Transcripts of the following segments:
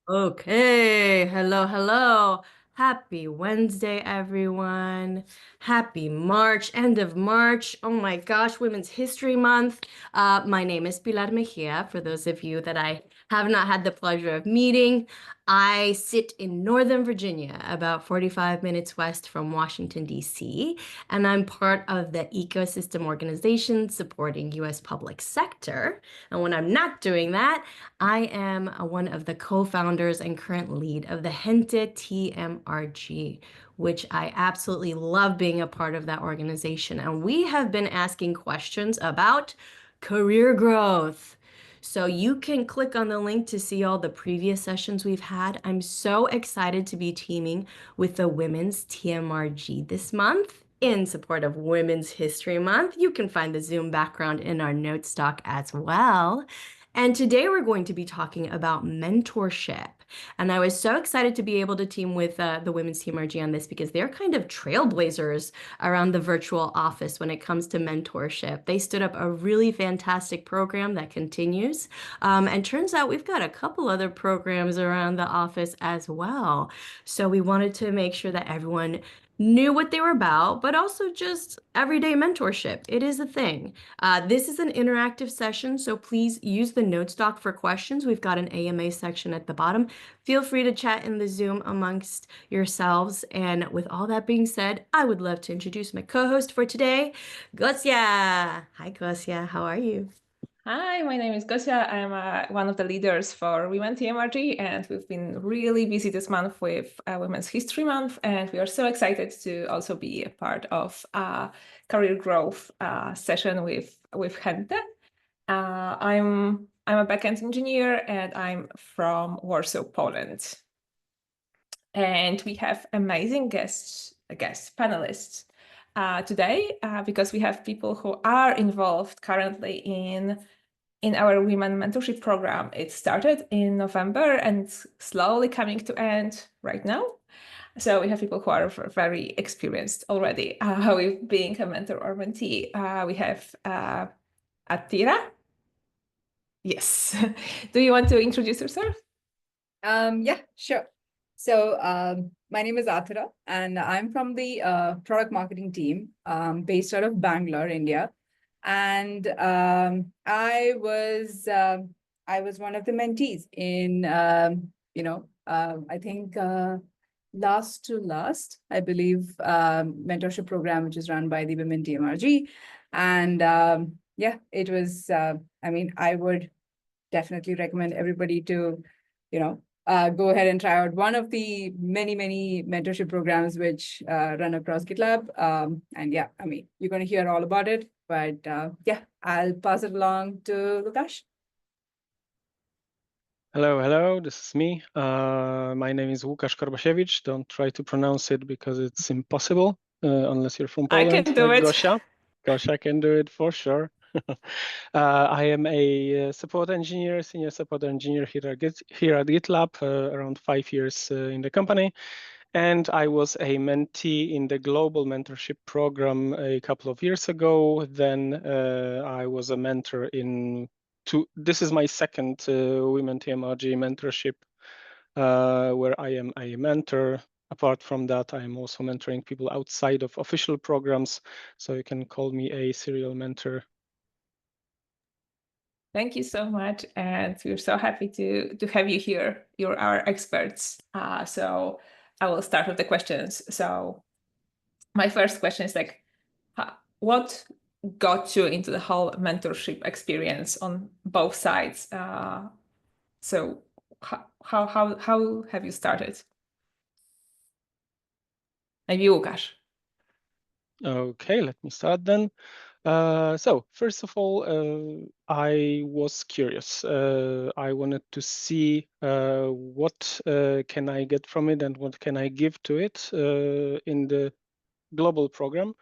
Okay, hello, hello. Happy Wednesday, everyone. Happy March, end of March. Oh my gosh, Women's History Month. My name is Pilar Mejia, for those of you that I have not had the pleasure of meeting. I sit in Northern Virginia, about 45 minutes west from Washington, D.C., and I'm part of the ecosystem organization supporting U.S. public sector. And when I'm not doing that, I am one of the co-founders and current lead of the Gente TMRG, which I absolutely love being a part of that organization. And we have been asking questions about career growth. So you can click on the link to see all the previous sessions we've had. I'm so excited to be teaming with the Women's TMRG this month in support of Women's History Month. You can find the Zoom background in our note stock as well. And today we're going to be talking about mentorship. And I was so excited to be able to team with the Women's Team RG on this because they're kind of trailblazers around the virtual office when it comes to mentorship. They stood up a really fantastic program that continues. And turns out we've got a couple other programs around the office as well. So we wanted to make sure that everyone knew what they were about, but also just everyday mentorship. It is a thing. This is an interactive session, so please use the notes doc for questions. We've got an AMA section at the bottom. Feel free to chat in the Zoom amongst yourselves. And with all that being said, I would love to introduce my co-host for today, Gosia. Hi, Gosia. How are you? Hi, my name is Gosia. I'm one of the leaders for Women TMRG, and we've been really busy this month with Women's History Month, and we are so excited to also be a part of a career growth session with Gente. I'm a backend engineer, and I'm from Warsaw, Poland. And we have amazing guest panelists today because we have people who are involved currently in our women mentorship program. It started in November and it's slowly coming to end right now. So we have people who are very experienced already with being a mentor or mentee. We have Aathira. Yes. Do you want to introduce yourself? Yeah, sure. So my name is Aathira, and I'm from the product marketing team based out of Bangalore, India. And I was one of the mentees in I think last to last, I believe, mentorship program which is run by the Women TMRG. And yeah, it was. I mean, I would definitely recommend everybody to, go ahead and try out one of the many, many mentorship programs which run across GitLab. And yeah, I mean, you're going to hear all about it. But yeah, I'll pass it along to Łukasz. Hello, this is me. My name is Łukasz Korbasiewicz. Don't try to pronounce it because it's impossible unless you're from Poland. I can do it. Gosia. Gosia can do it for sure. I am a support engineer, senior support engineer here at GitLab, around 5 years in the company. And I was a mentee in the global mentorship program a couple of years ago. Then I was a mentor this is my second Women TMRG mentorship, where I am a mentor. Apart from that, I am also mentoring people outside of official programs. So you can call me a serial mentor. Thank you so much. And we're so happy to have you here. You're our experts. So I will start with the questions. So my first question is what got you into the whole mentorship experience on both sides? So how have you started? Maybe Łukasz. Okay, let me start then. So first of all, I was curious. I wanted to see what can I get from it and what can I give to it in the global program.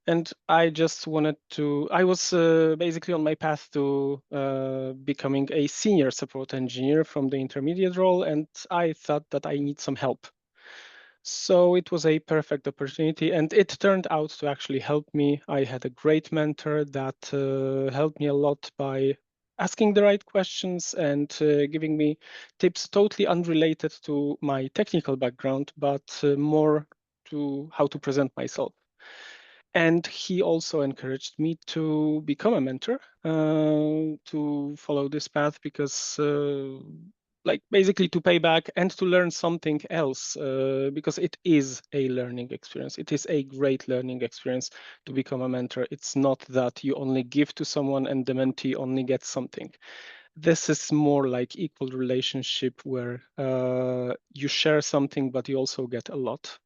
And I just I was basically on my path to becoming a senior support engineer from the intermediate role, and I thought that I need some help. So it was a perfect opportunity, and it turned out to actually help me. I had a great mentor that helped me a lot by asking the right questions and giving me tips totally unrelated to my technical background, but more to how to present myself. And he also encouraged me to become a mentor, to follow this path, because like basically to pay back and to learn something else, because it is a learning experience. It is a great learning experience to become a mentor. It's not that you only give to someone and the mentee only gets something. This is more like equal relationship where you share something, but you also get a lot.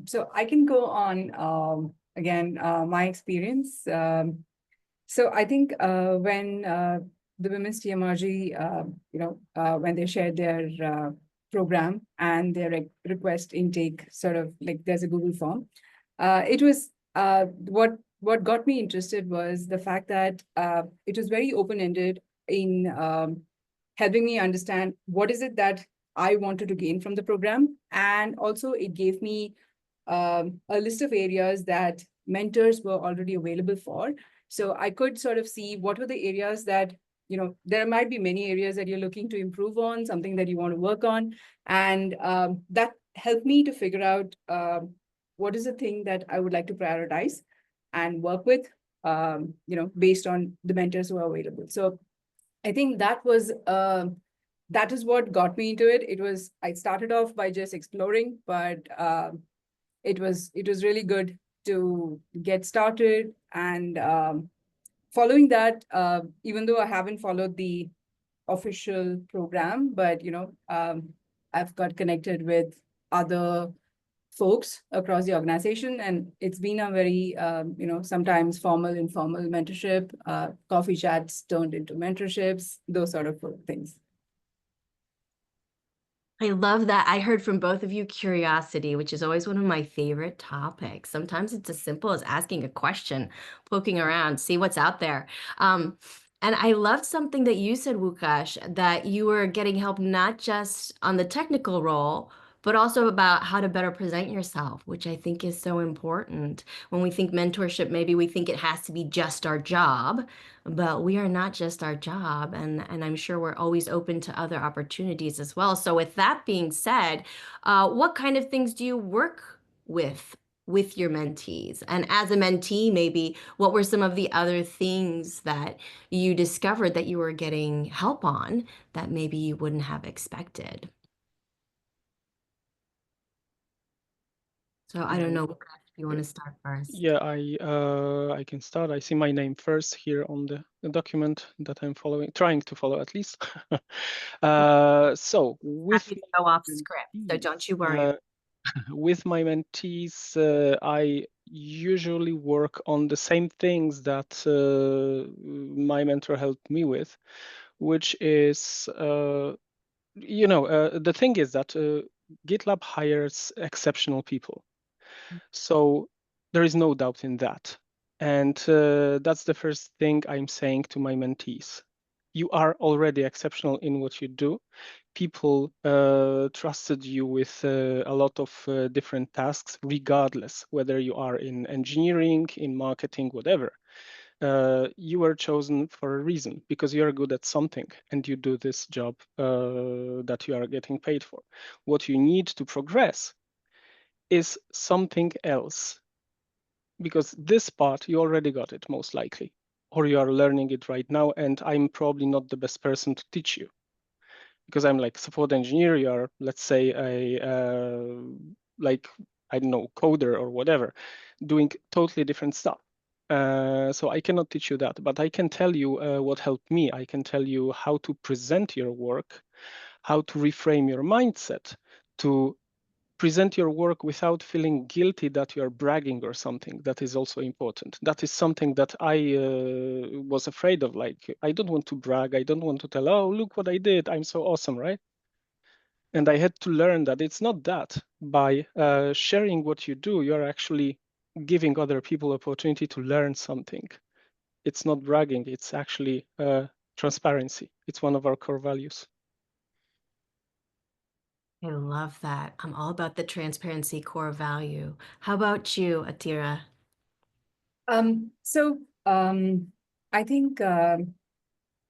So I can go on again, my experience. So I think when the Women's TMRG, when they shared their program and their request intake, sort of like there's a Google form, it was what got me interested was the fact that it was very open-ended in helping me understand what is it that I wanted to gain from the program. And also it gave me a list of areas that mentors were already available for. So I could sort of see what were the areas that, there might be many areas that you're looking to improve on, something that you want to work on. And that helped me to figure out what is the thing that I would like to prioritize and work with, based on the mentors who are available. So I think that is what got me into it. I started off by just exploring, but it was really good to get started. And following that, even though I haven't followed the official program, but I've got connected with other folks across the organization, and it's been a very sometimes formal, informal mentorship, coffee chats turned into mentorships, those sort of things. I love that. I heard from both of you curiosity, which is always one of my favorite topics. Sometimes it's as simple as asking a question, poking around, see what's out there. And I loved something that you said, Łukasz, that you were getting help not just on the technical role, but also about how to better present yourself, which I think is so important. When we think mentorship, maybe we think it has to be just our job, but we are not just our job. And I'm sure we're always open to other opportunities as well. So with that being said, what kind of things do you work with your mentees? And as a mentee, maybe what were some of the other things that you discovered that you were getting help on that maybe you wouldn't have expected? So I don't know if you want to start first. Yeah, I can start. I see my name first here on the document that I'm trying to follow at least. So with Happy to go off script, so don't you worry. With my mentees, I usually work on the same things that my mentor helped me with, which is, the thing is that GitLab hires exceptional people. So there is no doubt in that. And that's the first thing I'm saying to my mentees. You are already exceptional in what you do. People trusted you with a lot of different tasks, regardless whether you are in engineering, in marketing, whatever. You were chosen for a reason, because you are good at something and you do this job that you are getting paid for. What you need to progress is something else, because this part you already got it most likely, or you are learning it right now, and I'm probably not the best person to teach you, because I'm like support engineer, you are, let's say, a like, I don't know, coder or whatever, doing totally different stuff. So I cannot teach you that, but I can tell you what helped me. I can tell you how to present your work, how to reframe your mindset, to present your work without feeling guilty that you are bragging or something. That is also important. That is something that I was afraid of. Like, I don't want to brag. I don't want to tell, oh, look what I did, I'm so awesome, right? And I had to learn that it's not that. By sharing what you do, you're actually giving other people opportunity to learn something. It's not bragging, it's actually transparency. It's one of our core values. I love that. I'm all about the transparency core value. How about you, Aathira? I think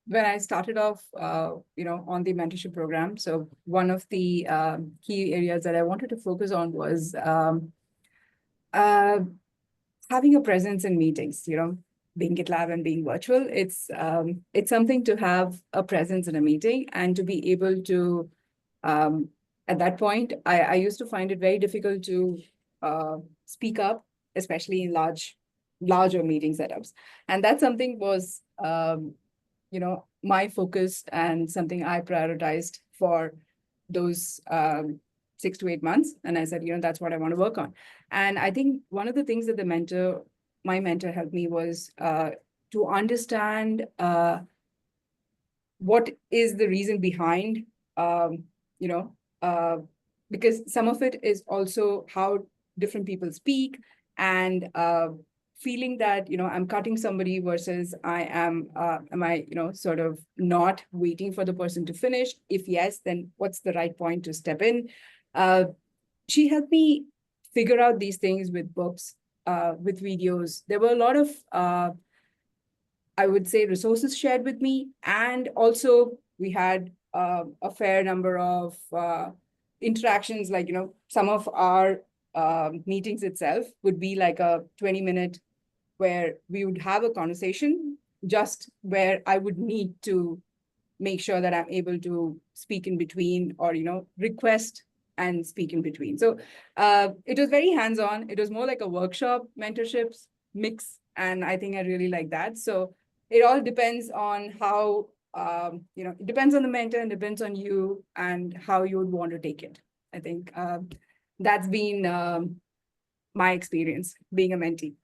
when I started off, on the mentorship program, so one of the key areas that I wanted to focus on was having a presence in meetings. Being GitLab and being virtual, it's something to have a presence in a meeting and to be able to. At that point, I used to find it very difficult to speak up, especially in larger meeting setups, and that something was my focus and something I prioritized for those 6 to 8 months. And I said, that's what I want to work on. And I think one of the things that my mentor helped me was to understand what is the reason behind, because some of it is also how different people speak and feeling that, I'm cutting somebody versus am I, sort of not waiting for the person to finish? If yes, then what's the right point to step in? She helped me figure out these things with books, with videos. There were a lot of, I would say, resources shared with me. And also we had a fair number of interactions, like, some of our meetings itself would be like a 20-minute where we would have a conversation, just where I would need to make sure that I'm able to speak in between or, request and speak in between. So it was very hands-on. It was more like a workshop mentorships mix. And I think I really like that. So it all depends on how, it depends on the mentor and depends on you and how you would want to take it. I think that's been my experience being a mentee.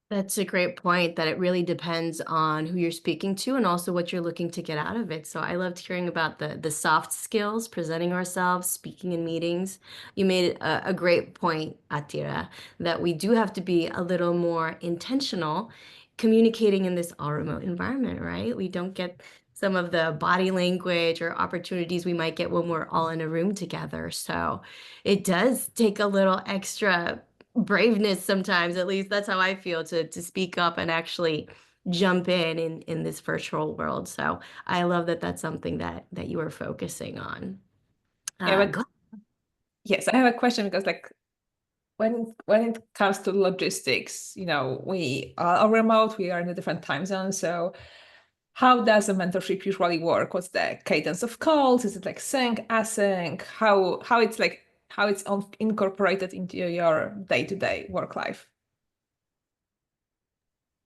That's a great point, that it really depends on who you're speaking to and also what you're looking to get out of it. So I loved hearing about the soft skills, presenting ourselves, speaking in meetings. You made a great point, Aathira, that we do have to be a little more intentional communicating in this all remote environment, right? We don't get some of the body language or opportunities we might get when we're all in a room together. So it does take a little extra braveness sometimes, at least that's how I feel, to speak up and actually jump in this virtual world. So I love that that's something that you are focusing on. Yeah, but yes, I have a question, because like when it comes to logistics, we are remote, we are in a different time zone. So how does a mentorship usually work? What's the cadence of calls? Is it like sync, async? How it's incorporated into your day-to-day work life?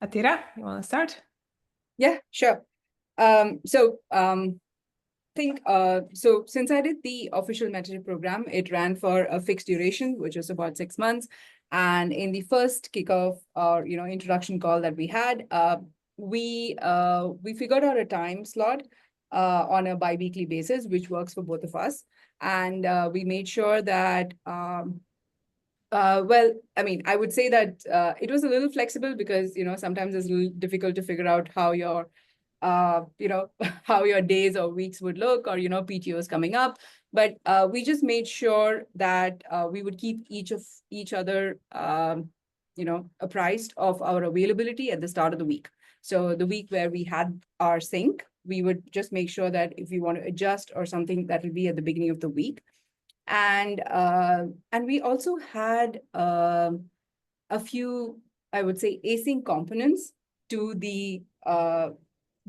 Aathira, you want to start? Yeah, sure. So since I did the official mentorship program, it ran for a fixed duration, which was about 6 months. And in the first kickoff or introduction call that we had, we figured out a time slot on a bi-weekly basis, which works for both of us. And we made sure that well, I mean, I would say that it was a little flexible because, sometimes it's a little difficult to figure out how your, how your days or weeks would look, or, PTOs coming up. But we just made sure that we would keep each other, apprised of our availability at the start of the week. So the week where we had our sync, we would just make sure that if we want to adjust or something, that will be at the beginning of the week. And we also had a few, I would say, async components to the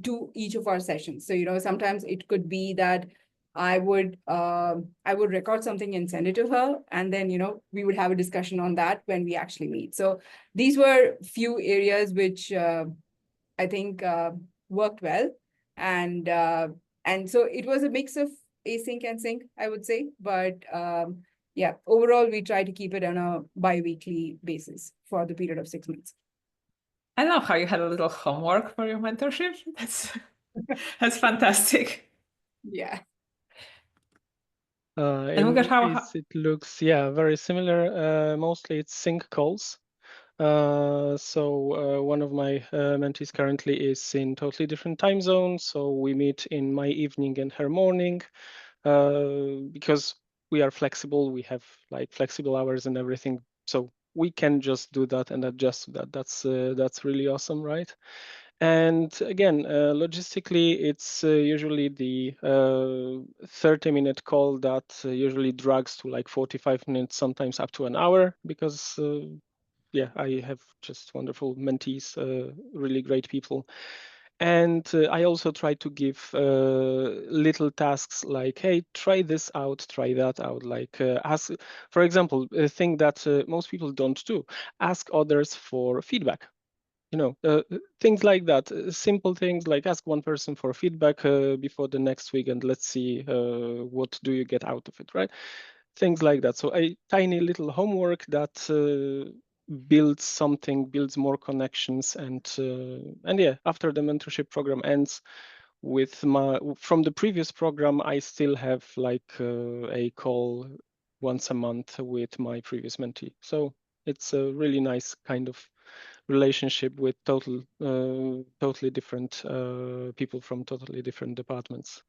to each of our sessions. So sometimes it could be that I would record something and send it to her, and then we would have a discussion on that when we actually meet. So these were few areas which I think worked well, and so it was a mix of async and sync, I would say. But yeah, overall, we try to keep it on a bi-weekly basis for the period of 6 months. I love how you had a little homework for your mentorship. That's fantastic. Yeah. And In my case, it looks, very similar. Mostly it's sync calls. So one of my mentees currently is in totally different time zones. So we meet in my evening and her morning because we are flexible. We have like flexible hours and everything. So we can just do that and adjust to that. That's really awesome, right? And again, logistically, it's usually the 30-minute call that usually drags to like 45 minutes, sometimes up to an hour, because yeah, I have just wonderful mentees, really great people. And I also try to give little tasks like, hey, try this out, try that out. Like ask, for example, a thing that most people don't do, ask others for feedback. Things like that, simple things like ask one person for feedback before the next week and let's see what do you get out of it, right? Things like that. So a tiny little homework that builds something, builds more connections, and yeah, after the mentorship program ends, from the previous program, I still have like a call once a month with my previous mentee. So it's a really nice kind of relationship with totally different people from totally different departments.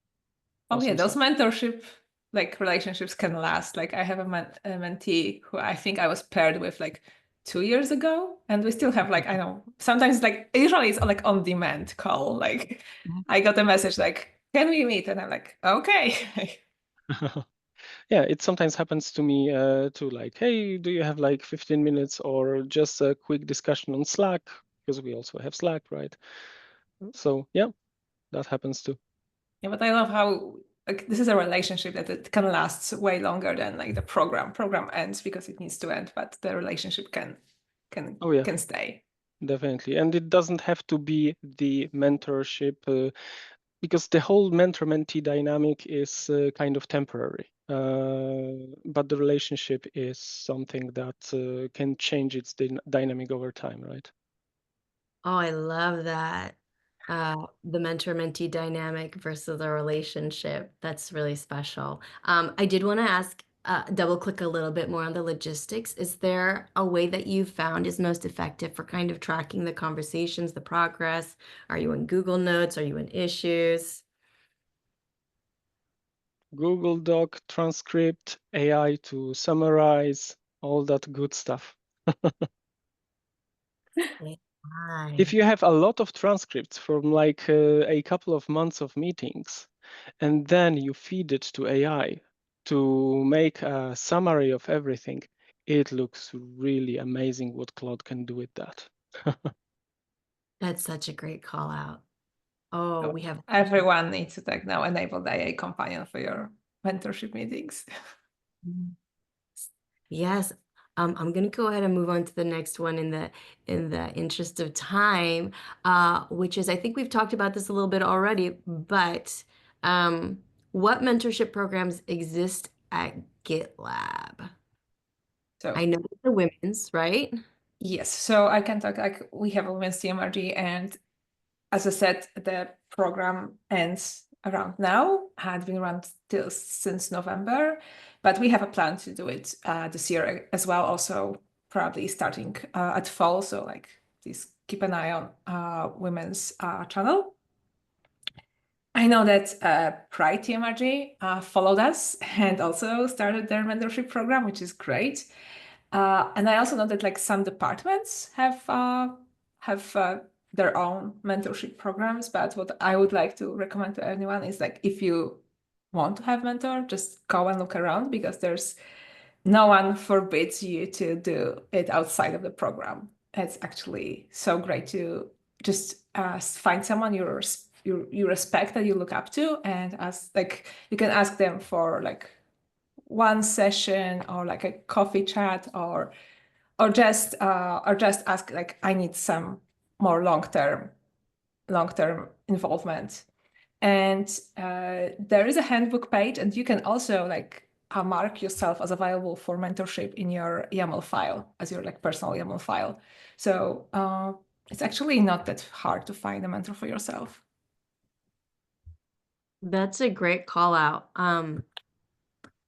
Oh yeah, Awesome those stuff. mentorship like relationships can last. Like I have a mentee who I think I was paired with like 2 years ago, and we still have like, I know, sometimes like usually it's like on demand call. Like I got a message like, can we meet? And I'm like, okay. Yeah, it sometimes happens to me too, like, hey, do you have like 15 minutes or just a quick discussion on Slack? Because we also have Slack, right? So yeah, that happens too. Yeah, but I love how like this is a relationship that it can last way longer than like the program. Program ends because it needs to end, but the relationship can Oh yeah, can stay. definitely. And it doesn't have to be the mentorship because the whole mentor-mentee dynamic is kind of temporary. But the relationship is something that can change its dynamic over time, right? Oh, I love that. The mentor-mentee dynamic versus the relationship. That's really special. I did want to ask, double click a little bit more on the logistics. Is there a way that you found is most effective for kind of tracking the conversations, the progress? Are you in Google Notes? Are you in Issues? Google Doc, transcript, AI to summarize, all that good stuff. If you have a lot of transcripts from like a couple of months of meetings, and then you feed it to AI to make a summary of everything, it looks really amazing what Claude can do with that. That's such a great call out. Oh, we have Everyone needs to like now enable the AI companion for your mentorship meetings. Yes. I'm going to go ahead and move on to the next one in the interest of time, which is, I think we've talked about this a little bit already, but what mentorship programs exist at GitLab? So I know the women's, right? yes, so I can talk like we have a women's TMRG, and as I said, the program ends around now, had been run since November, but we have a plan to do it this year as well, also probably starting at fall. So like please keep an eye on women's channel. I know that Pride TMRG followed us and also started their mentorship program, which is great. And I also know that like some departments have their own mentorship programs. But what I would like to recommend to anyone is like if you want to have mentor, just go and look around because there's no one forbids you to do it outside of the program. It's actually so great to just find someone you respect that you look up to, and ask like you can ask them for like one session or like a coffee chat or just ask like I need some more long-term involvement. And there is a handbook page, and you can also like mark yourself as available for mentorship in your YAML file as your like personal YAML file. So it's actually not that hard to find a mentor for yourself. That's a great call out.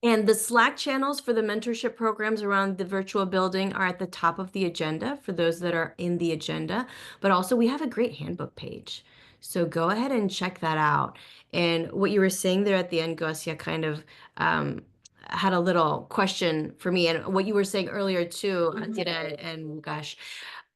And the Slack channels for the mentorship programs around the virtual building are at the top of the agenda for those that are in the agenda. But also, we have a great handbook page. So go ahead and check that out. And what you were saying there at the end, Gosia, kind of had a little question for me, and what you were saying earlier too, Aathira and Łukasz.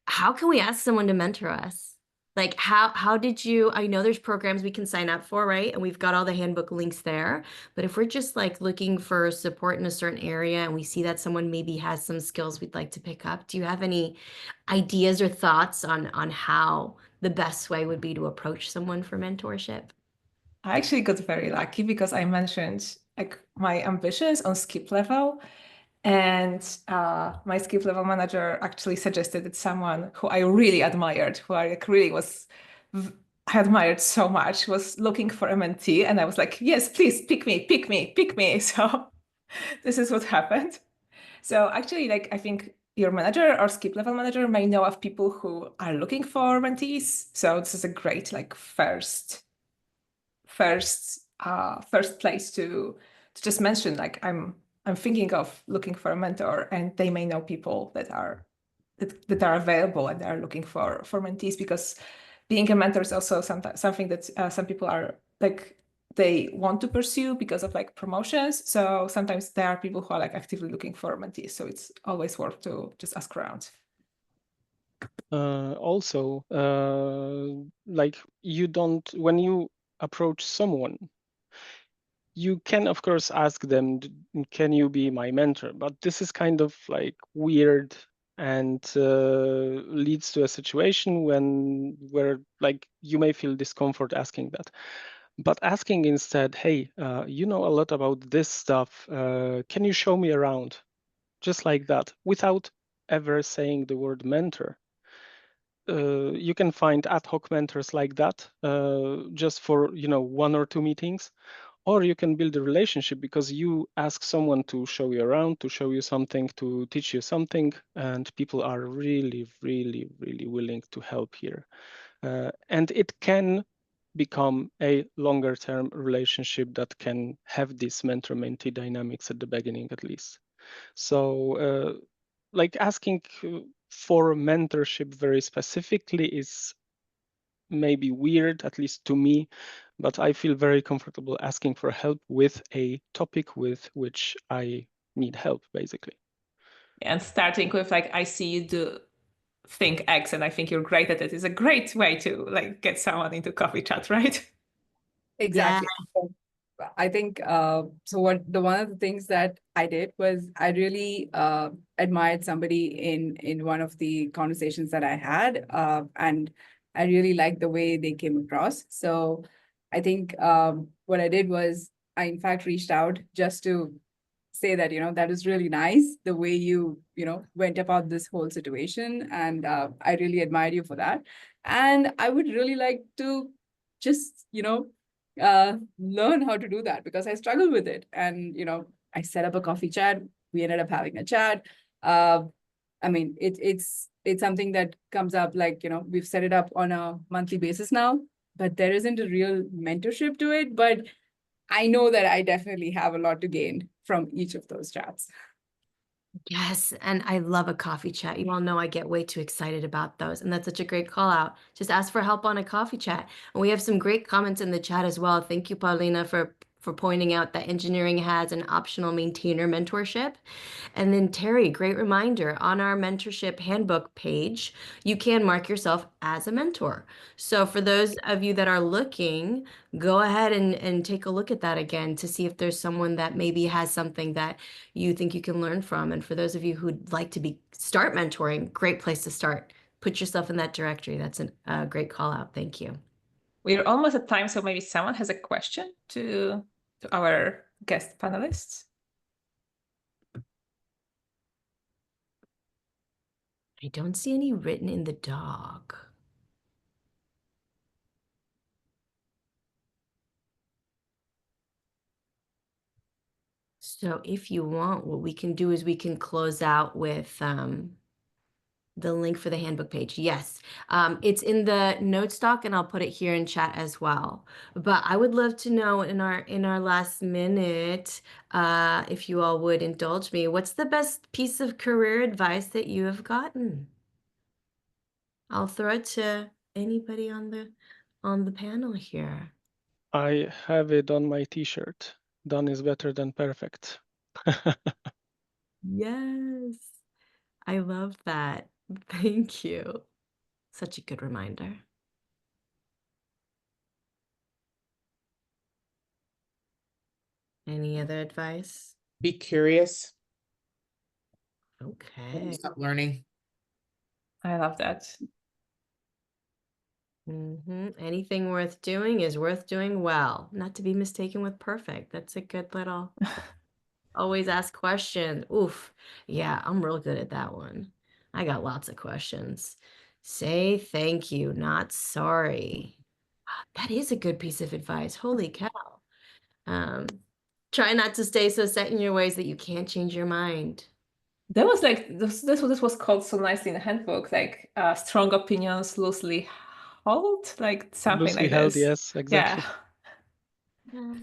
How can we ask someone to mentor us? Like, how did you, I know there's programs we can sign up for, right? And we've got all the handbook links there. But if we're just like looking for support in a certain area and we see that someone maybe has some skills we'd like to pick up, do you have any ideas or thoughts on how the best way would be to approach someone for mentorship? I actually got very lucky because I mentioned like my ambitions on skip level. And my skip level manager actually suggested that someone who I really admired, who I like really I admired so much, was looking for a mentee. And I was like, yes, please pick me, pick me, pick me. So this is what happened. So actually, like, I think your manager or skip level manager may know of people who are looking for mentees. So this is a great like first place to just mention, like, I'm thinking of looking for a mentor, and they may know people that are available and are looking for mentees, because being a mentor is also something that some people are like, they want to pursue because of like promotions. So sometimes there are people who are like actively looking for mentees. So it's always worth to just ask around. Also, like when you approach someone, you can, of course, ask them, can you be my mentor? But this is kind of like weird and leads to a situation where like you may feel discomfort asking that. But asking instead, hey, you know a lot about this stuff. Can you show me around? Just like that, without ever saying the word mentor. You can find ad hoc mentors like that, just for 1 or 2 meetings. Or you can build a relationship because you ask someone to show you around, to show you something, to teach you something, and people are really, really, really willing to help here. And it can become a longer term relationship that can have this mentor-mentee dynamics at the beginning, at least. So like asking for mentorship very specifically is maybe weird, at least to me, but I feel very comfortable asking for help with a topic with which I need help, basically. And starting with like, I see you do think X and I think you're great at it is a great way to like get someone into coffee chat, right? Exactly. So, I think so. One of the things that I did was I really admired somebody in one of the conversations that I had, and I really liked the way they came across. So I think what I did was I in fact reached out just to say that that is really nice the way you went about this whole situation, and I really admired you for that. And I would really like to just learn how to do that because I struggle with it. And I set up a coffee chat. We ended up having a chat. I mean, it's something that comes up, like we've set it up on a monthly basis now, but there isn't a real mentorship to it. But I know that I definitely have a lot to gain from each of those chats. Yes, and I love a coffee chat. You all know I get way too excited about those, and that's such a great call out. Just ask for help on a coffee chat. And we have some great comments in the chat as well. Thank you, Paulina, for pointing out that engineering has an optional maintainer mentorship. And then Terry, great reminder, on our mentorship handbook page, you can mark yourself as a mentor. So for those of you that are looking, go ahead and take a look at that again to see if there's someone that maybe has something that you think you can learn from. And for those of you who'd like to start mentoring, great place to start. Put yourself in that directory. That's a great call out. Thank you. We're almost at time, so maybe someone has a question to our guest panelists. I don't see any written in the doc. So if you want, what we can do is we can close out with the link for the handbook page. Yes, it's in the notes doc, and I'll put it here in chat as well. But I would love to know in our last minute, if you all would indulge me, what's the best piece of career advice that you have gotten? I'll throw it to anybody on the panel here. I have it on my t-shirt. Done is better than perfect. Yes, I love that. Thank you. Such a good reminder. Any other advice? Be curious. Okay. Stop learning. I love that. Anything worth doing is worth doing well, not to be mistaken with perfect. That's a good little. Always ask questions. Oof. Yeah, I'm real good at that one. I got lots of questions. Say thank you, not sorry. That is a good piece of advice. Holy cow. Try not to stay so set in your ways that you can't change your mind. That was like this was called so nicely in the handbook, like strong opinions loosely held, like something Loosely like held, this. yes, exactly. Yeah.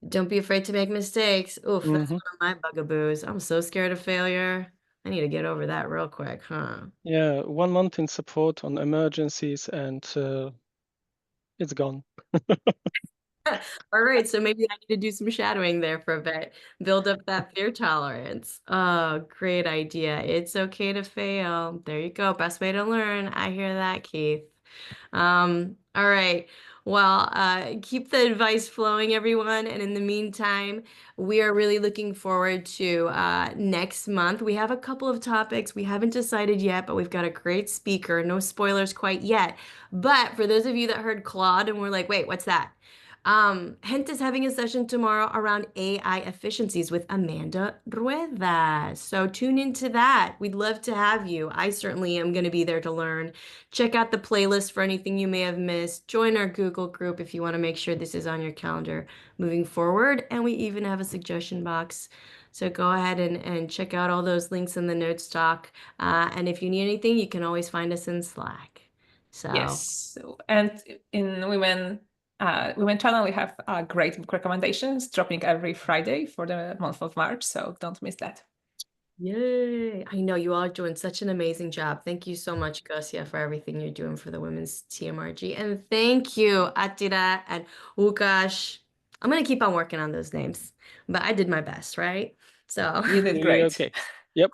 Don't be afraid to make mistakes. Oof, that's Mhm. one of my bugaboos. I'm so scared of failure. I need to get over that real quick, huh? Yeah, 1 month in support on emergencies and it's gone. All right, so maybe I need to do some shadowing there for a bit. Build up that fear tolerance. Oh, great idea. It's okay to fail. There you go. Best way to learn. I hear that, Keith. All right. Well, keep the advice flowing, everyone. And in the meantime, we are really looking forward to next month. We have a couple of topics we haven't decided yet, but we've got a great speaker. No spoilers quite yet. But for those of you that heard Claude and were like, wait, what's that? Gente is having a session tomorrow around AI efficiencies with Amanda Rueda. So tune into that. We'd love to have you. I certainly am going to be there to learn. Check out the playlist for anything you may have missed. Join our Google group if you want to make sure this is on your calendar moving forward. And we even have a suggestion box. So go ahead and check out all those links in the notes doc. And if you need anything, you can always find us in Slack. So Yes. And in Women channel, we have great book recommendations dropping every Friday for the month of March. So don't miss that. yay. I know you all are doing such an amazing job. Thank you so much, Gosia, for everything you're doing for the women's TMRG. And thank you, Aathira and Łukasz. I'm going to keep on working on those names, but I did my best, right? So You did great. Okay. Yep.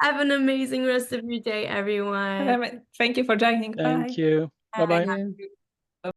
have an amazing rest of your day, everyone. Thank you for joining. Thank Bye. you. Bye-bye. Yeah.